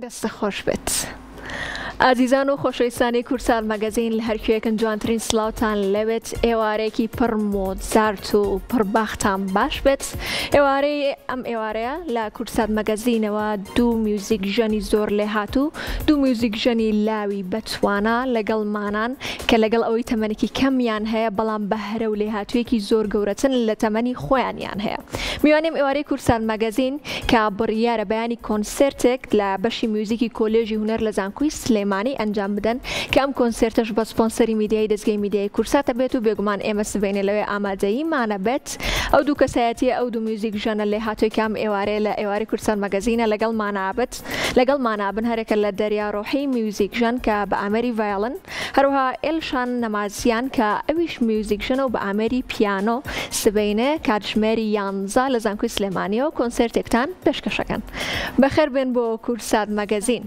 دست خوش بێت. ئازیزان و خۆشەویستانی کورسات مەگەزین لە هەرکوێکن جوانترین سڵاوتان لەوێت ئێوارەیەکی پڕ مۆزارت و پڕباختان باش بێت. ئێوارەی ئەم ئێوارەیە لە کورسات مەگەزینەوە دوو میوزیک ژەنی زۆر لێ هاتوو، دوو میوزیک ژەنی لاوی بەتوانە لەگەڵمانان کە لەگەڵ ئەوەی تەمەنێکی کەمیان هەیە بەڵام بەهرە و لێ هاتوویەکی زۆر گەورەتن لە تەمەنی خۆیانیان هەیە. میوانیم ئێوارەی کورسات مەگەزین کە بڕیارە بەیانی کۆنسرتێک لە بەشی میوزیکی کۆلێژی هونەر لە زانکۆی سلێمانی ئەنجام بدەن کە ئەم کۆنسرتەش بە سپۆنسەری میدیای دەستگای میدیای کورساتە بێت و بێگومان ئێمە سبەینە لەوێ ئامادەییمانە بێت. ئەو دوو کەسایەتیە ئەو دوو میوزیک ژەنە لێ هاتووی کام ئێوارەیە لە ئێوارەی کورسات مەگەزینە لەگەڵمانابن هەرێکە لە دەریاڕۆحی میوزیک ژەن کە بە ئامەری ڤایۆلن، هەروەها ئێلشان نەمازیان کە ئەویش میوزیک ژەنە و بە ئامەری پیانۆ سبەینە کاتژمێری 11 لە زانکۆی سلێمانیەوە کۆنسرتێکتان پێشکەشەکەن. بەخێر بێن بۆ کورسات مەگەزین.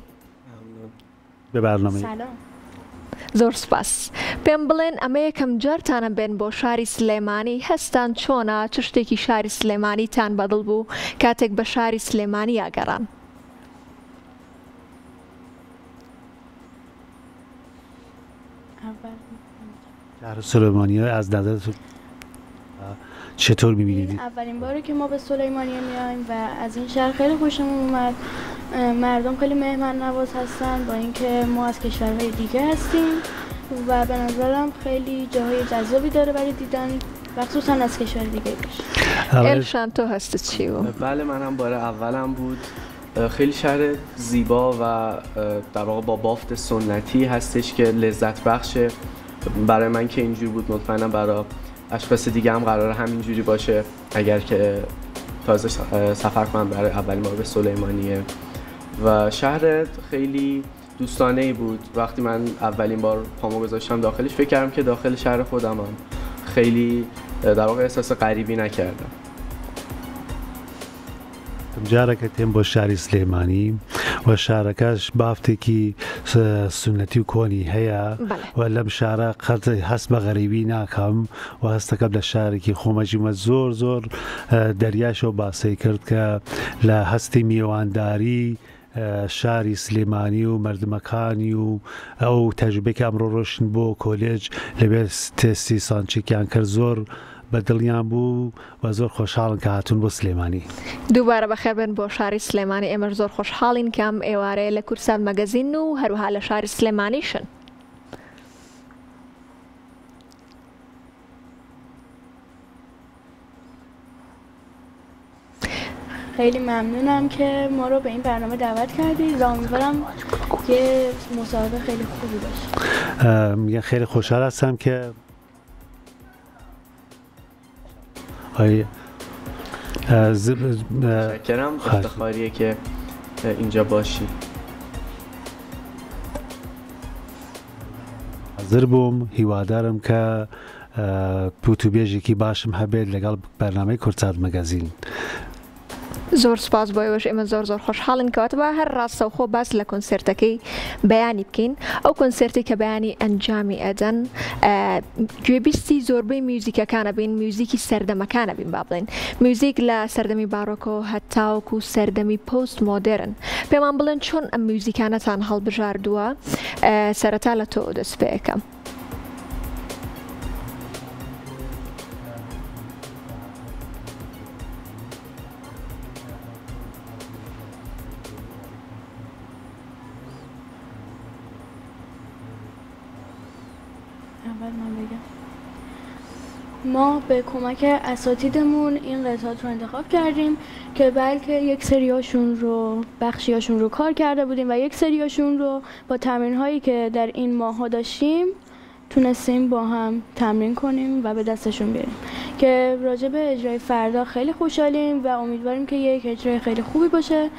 زۆر سپاس. پێم بڵێن ئەمە یەکەم جارتانە بێن بۆ شاری سلێمانی، هەستان چۆنە؟ چ شتێکی شاری سلێمانیتان بەدڵ بوو کاتێک بە شاری سلێمانی یاگەڕان؟ شهر سلیمانیه از نظرتون چطور می‌بینید؟ اولین باره که ما به سلیمانیه میایم و از این شهر خیلی خوشمون اومد. مردم خیلی مهمان نواز هستن با اینکه ما از کشورهای دیگه هستیم و به نظرم خیلی جاهای جذابی داره برای دیدن و خصوصا از کشور دیگه باشه. الشان تو هست چی بود؟ بله منم باره اولم بود. خیلی شهر زیبا و در واقع با بافت سنتی هستش که لذت بخشه. برای من که اینجوری بود مطمئنم برای اشخاص دیگه هم قراره همینجوری باشه اگر که تازه سفر کنم برای اولین بار به سلیمانیه. و شهر خیلی دوستانه‌ای بود. وقتی من اولین بار پامو گذاشتم داخلش فکر کردم که داخل شهر خودمم، خیلی در واقع احساس غریبی نکردم. جارێکە تێم بۆ شاری سلێمانی و شارەکەش بافتێکی سنەتی و کۆنی هەیە و لەم شارە قەت هەست بە غەریبی ناکەم و هەستەکەم لە شارێکی خۆمەژیمە زۆر زۆر دەریاشەوە باسی کرد کە لە هەستی میێوانداری شاری سلێمانی و مردمەکانی و ئەو تەجروبەیەکی ئەمڕۆ ڕۆشن بۆ کۆلێج لەبێ تێستی سانچێکیان کرد زۆر بەدڵیان بوو و زۆر خۆشحاڵن کە هاتوون بۆ سلێمانی. دووبارە بەخێر بن بۆ شاری سلێمانی. ئێمەش زۆر خۆشحاڵین کە ئەم ئێوارەیە لە کورسات مەگەزین و هەروەها لە شاری سلێمانیشن. خیلی ممنونم که ما رو به این برنامه دعوت کردید و امیدوارم که مصاحبه خیلی خوبی باشه. میگم خیلی خوشحال هستم که متشکرم. افتخاریه که اینجا باشی. حاضر بووم هیوادارم کە پوتوبێژێکی باشم هەبێت لەگەڵ بەرنامەی کورسات مەگەزین. زۆر سپاس بۆ ئێوەش ئێمە زۆر خۆشحاڵین کەواتەوە هەر ڕاستەوخۆ باس لە کۆنسرتەکەی بەیانی بکەین. ئەو کۆنسرتی کە بەیانی ئەنجامی ئەدەن گوێبیستی زۆربەی میوزیکەکانە بین، میوزیکی سەردەمەکانە بین با بڵێن، میوزیک لە سەردەمی باڕۆکۆ هەتاوەکو سەردەمی پۆست مۆدرن. پێمان بڵێن چۆن ئەم میوزیکانەتان هەڵبژاردووە؟ سەرەتا لە تۆ دەست پێ یەکەم. اول من بگم. ما به کمک اساتیدمون این قطعات رو انتخاب کردیم که بلکه یک سریاشون رو بخشیاشون رو کار کرده بودیم و یک سریاشون رو با تمرین هایی که در این ماه‌ها داشتیم تونستیم با هم تمرین کنیم و به دستشون بیاریم که راجع به اجرای فردا خیلی خوشحالیم و امیدواریم که یک اجرای خیلی خوبی باشه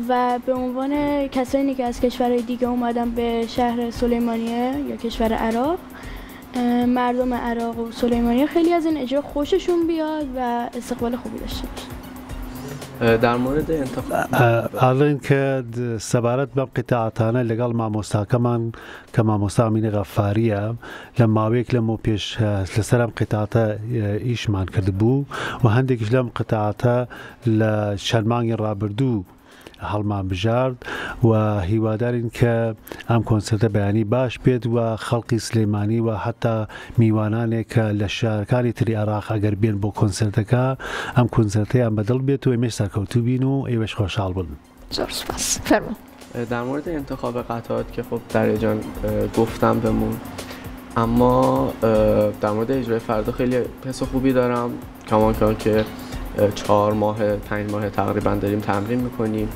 و به عنوان کسانی که از کشورهای دیگه اومدن به شهر سلیمانیه یا کشور عراق، مردم عراق و سلیمانیه خیلی از این اجرا خوششون بیاد و استقبال خوبی داشته باشه. در مورد انتخاب الان که سبارت به قطعاتانه لگال مامۆستاکەمان کە مامۆستا ئەمینە غەفاریە لە ماوەیەک لەمە پێش لەسەرم قطعاتە ئیشمان کردبوو و هەندێکیش لەم قطعاتە لە چەند مانگی ڕابردوو هەڵمان بژارد و هیوادارین کە ئەم کۆنسەرتە بەیانی باش بێت و خەڵقی سلێمانی و حتا میوانانێک کە لە شارەکانی تری عێراق ئەگەر بێن بۆ کۆنسەرتەکە ئەم کۆنسەرتەیان بەدڵ بێت و ئێمەش سەرکەوتوو بین و ئێوەش خۆشحاڵ بن. زۆر سپاس. فەرموو. در مورد انتخاب قطعات که خب دریا جان گفتم بمون، اما در مورد اجرای فردا خیلی حس خوبی دارم، کمان که 4 ماه 5 ماه تقریبا داریم تمرین میکنیم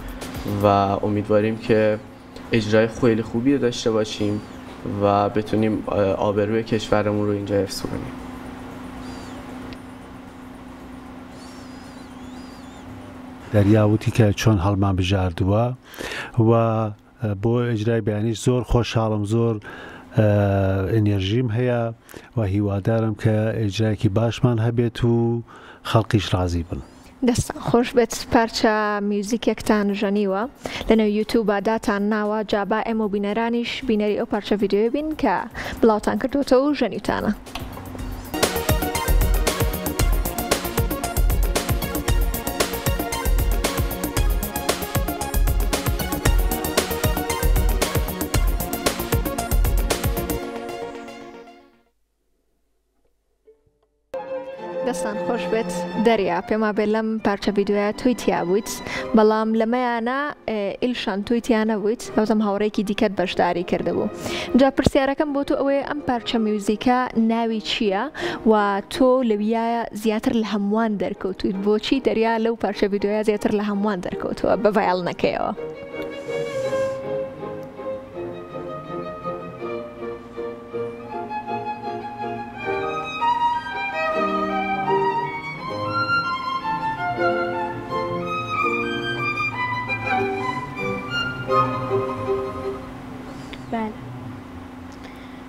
و امیدواریم که اجرای خیلی خوبی داشته باشیم و بتونیم آبروی کشورمون رو اینجا حفظ کنیم. دەریاوتی کە چۆن هەڵمان بژاردووە و بۆ ئەجرای بەیانیش زۆر خۆشحاڵم، زۆر ئەنێرژیم هەیە و هیوادارم کە ئەجرایەکی باشمان هەبێت و خەڵقیش ڕازی بن. دەستان خۆش بێت. پارچە میوزیکێکتان ژەنیوە لەنێو یوتیوب داتان ناوە، جابا ئێمە بینەرانیش بینەری ئەو پارچە ڤیدیۆی بین کە بڵاوتان کردوتەوە و ژەنیوتانە. دەستان خۆش بێت. دەریا پێما بێت لەم پارچە ڤیدیۆیە تویتیا بوویت، بەڵام لەمەیانە ئیلشان تویتیانە بوویت، ئەوزەم هاوڕێکی دیکەت بەشداری کردهبوو. جا پرسیارەکەم بۆ تۆ ئەوەیە ئەم پارچە میوزیکە ناوی چییە و تۆ لەویایە زیاتر لە هەمووان دەرکەوتویت، بۆچی دەریا لەو پارچە ڤیدیۆیە زیاتر لە هەمووان دەرکەوتووە بە ڤایڵنەکەیەوە؟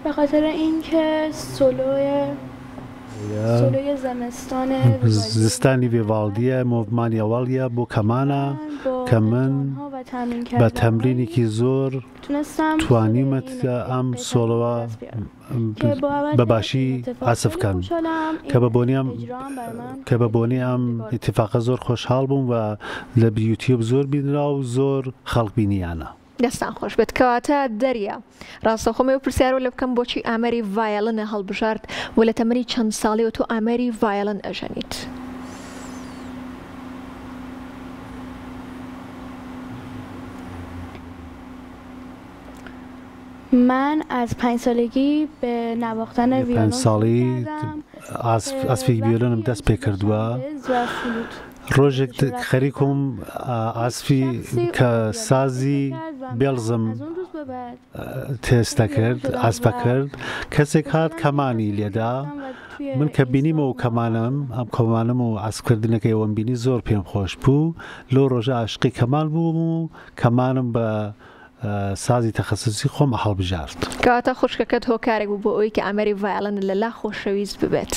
به خاطر اینکه سولوی زستانی ویوالدیە مۆڤمانی ئەوەڵیە بۆ کەمانە کە من بە تەمرینێکی زۆر توانیمت ئەم سۆڵەوە بەباشی ئاسفکەم کە بە بۆنی ئەم ئیتیفاقە زۆر خۆشحاڵ بووم و لە یوتیوب زۆر بینرا و زۆر خەڵک بینیانە. دەستان خۆش بێت. کەواتە دەریا ڕاستەخۆمەوە پرسیارەوە لە بکەم بۆچی ئامەری ڤایڵنە هەڵبژارد و لە تەمەنی چەند ساڵی و تۆ ئامەری ڤایڵن ئەژەنیت؟ من از 5 سالگی به نواختن ویولن 5 ساڵی ئاسفی ویۆلنم دەست پێ کردووە. ڕۆژێک خەریکم ئاسفی کە سازی بێڵزم تێستە کرد، ئاسپە کرد، کەسێک هات کەمانی لێدا، من کە بینیمەوە کەمانم ئەم کەمانم و ئاسکردنەکەی ئەوەم بینی زۆر پێم خۆش بوو، لەو ڕۆژە عاشقی کەمان بووم و کەمانم بە سازی تەخەسوسی خۆم هەڵبژارد. کەواتە خوشکەکەت هۆکارێک بوو بۆ ئەوەی کە ئامەری ڤایڵن لەلا خۆشەویست ببێت.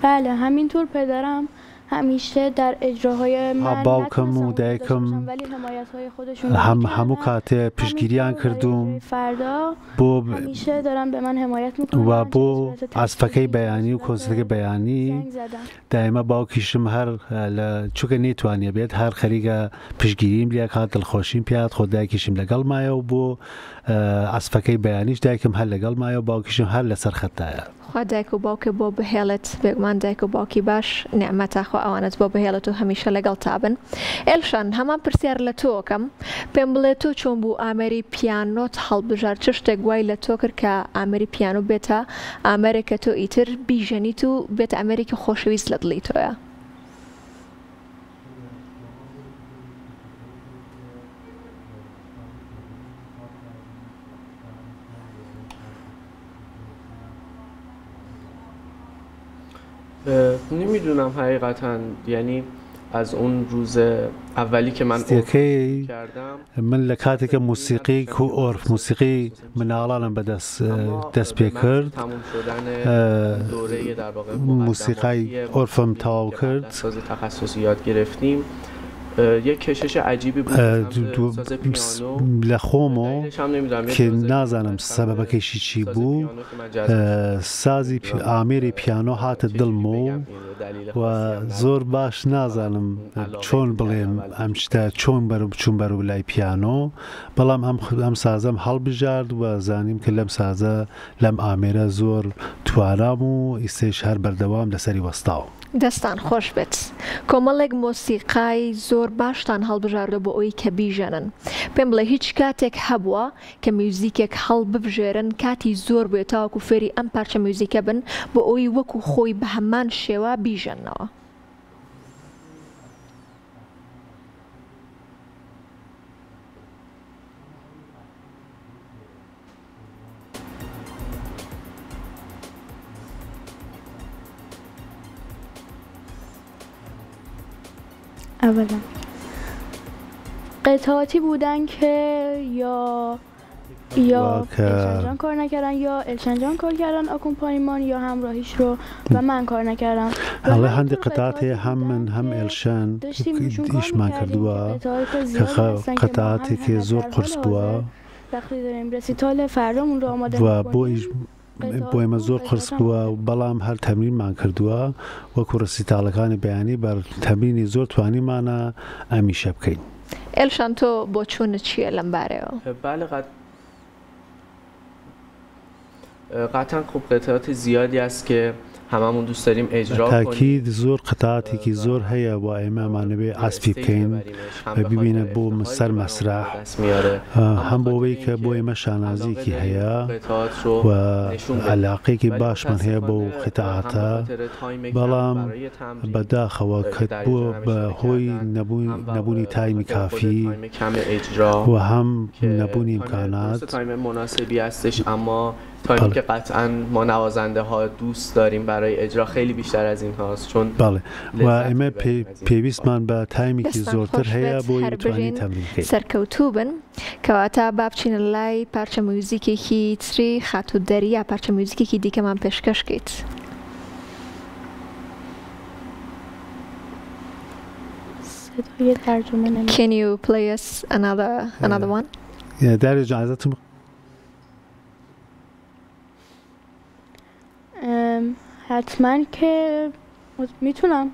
بله، همینطور پدرم همیشه در اجراهای من باوکم و دایکم هەموو کاتێ پشتگیریان کردوم بۆ همیشه دارن به من حمایت میکنن و بۆ ئاسفەکەی بەیانی و کۆنسەرتەکەی بەیانی دایمە باوکیشم هەر لە چووکە نێتوانێ بێت هەر خەریکە پشتگیریم لێ کات دڵخۆشیم پێات خۆ دایکیشم لەگەڵ مایە و بۆ ئاسفەکەی بەیانیش دایکم هەر لەگەڵ مایە و باوکیشم هەر لەسەر خەتایە. خوا دایک و باوکە بۆ بهێڵێت، بێگومان دایک و باوکی باش نعمەتە. خۆ ئەوانت بۆ بەهێڵێت و هەمیشە لەگەڵ تابن. ئێلشان هەمان پرسیار لە تۆکەم پێم بڵێ تۆ چۆن بوو ئامەری پیانۆت هەڵبژار چ شتێک وای لە تۆ کرد کە ئامەری پیانۆ بێتە ئامەرێکە تۆ ئیتر بیژەنیت و بێتە ئەمریکا خۆشەویست لە دڵی تۆیە؟ نمیدونم حقیقتا، یعنی از اون روز اولی که من کردم من لە کاتێکە موسیقی و ئۆرف موسیقی مناڵانم بەدەست دەست پێ کرد موسیقای ئۆرفم تەواو کرد ساز تخصصی یاد گرفتیم. یک کشش عجیبی بود لە خۆمەوە کە نازانم سەبەبەکەیشی چی بوو سازی ئامێری پیانۆ هاتە دڵمە و زۆر باش نازانم چۆن بڵێم ئەم شتە چۆن چوون بەرەو لای پیانۆ، بەڵام ئەم سازەم هەڵبژارد و زانیم کە لەم سازە لەم ئامێرە زۆر توانام و ئیسێش هەر بەردەوام لەسەری وەستاوە. دەستان خۆش بێت. کۆمەڵێک مۆسیقای زۆر باشتان هەڵبژاردە بۆ ئەوی کە بیژەنن. پێم بڵێ هیچ کاتێک هەبووە کە میوزیکێک هەڵ ببژێرن کاتی زۆر بێت تاوەکو فێری ئەم پارچە میوزیکە بن بۆ ئەوی وەکو خۆی بە هەمان شێوە بیژەنەوە؟ اولا قطعاتی بودن که یا الشنجان کار نکردن یا الشنجان کار کردن آکومپانیمان یا همراهیش رو و من کار نکردم. حالا هەندێک قەتاتی هم من هم ئێلشان ئیشمان کردووە کە قەتاتێکی زۆر قورس بووە وقتی داریم رسیتال فردامون رو آماده و بۆ ئێمە زۆر قرس بووە و بەڵام هەر تەمرینمان کردووە وەکو ڕسیتاڵەکانی بەیانی بەر تەمرینی زۆر توانیمانە ئەمیشە بکەین. ئێلشان تۆ بۆ چوونت چییە لەم بارەوە؟ بله قطعا خب قطعات زیادی است که هممون دوست داریم اجرا کنیم. تاکید زۆر قەتاتێکی زۆر هەیە و ئێمە ئەمانەوێ ئاسپی بکەین و ببینە بۆ سەر مەسرح هەم بۆەوەی کە بۆ ئێمە شانازیەکی هەیە و عەلاقەیەکی باشمان هەیە بۆ قەتعاتە، بەڵام بەداخەوە کە بووە بە هۆی نەبوونی تایمی کافی و هەم نەبوونی ئیمکانات تایم مناسبی هستش، اما تایمی که قطعا ما نوازنده ها دوست داریم برای اجرا خیلی بیشتر از این هاست، چون بله و ئێمە پێویستمان بە تایمێکی زۆرتر هەیە بۆی بتوانین تەمرین بکەین. سەرکەوتوو بن کەواتە با بچینە لای پارچە موزیکێکی تری خات و دەری یا پارچە موزیکێکی دیکەمان پێشکەش بکەیت. Can you play us another one? در اجازهتون حتما که میتونم.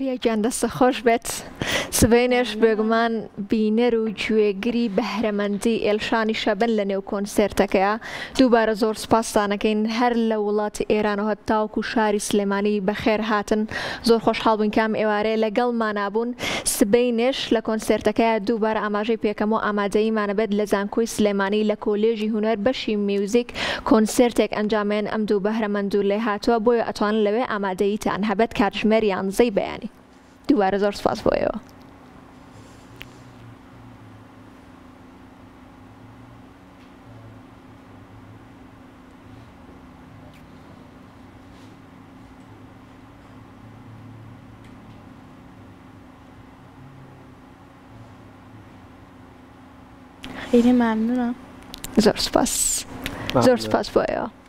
ماریا گیان دەستە خۆش بێت سبەینێش بێگومان بینەر و گوێگری بەهرەمەندی ئێلشانی شەبن لە نێو کۆنسێرتەکەیە دووبارە زۆر سپاسدانەکەین هەر لە وڵاتی ئێرانەوە تاوکو و شاری سلێمانی بەخێر هاتن زۆر خۆشحاڵ بووین کام ئێوارەیە لەگەڵمانابوون سبەینێش لە کۆنسێرتەکەیە دووبارە ئاماژەی پێکەمەوە ئامادەیمانە بێت لە زانکۆی سلێمانی لە کۆلێژی هونەر بەشی میوزیک کۆنسێرتێک ئەنجامێن ئەم دوو بەهرەمەند و لێ هاتووە بۆیە ئەتوانن لەوێ ئامادەییتان هەبێت کاتژمێر یانزەی بەیانی دووبارە زۆر سپاس بۆیەوە. خیلی ممنونم. زۆر سپاس بۆیەوە.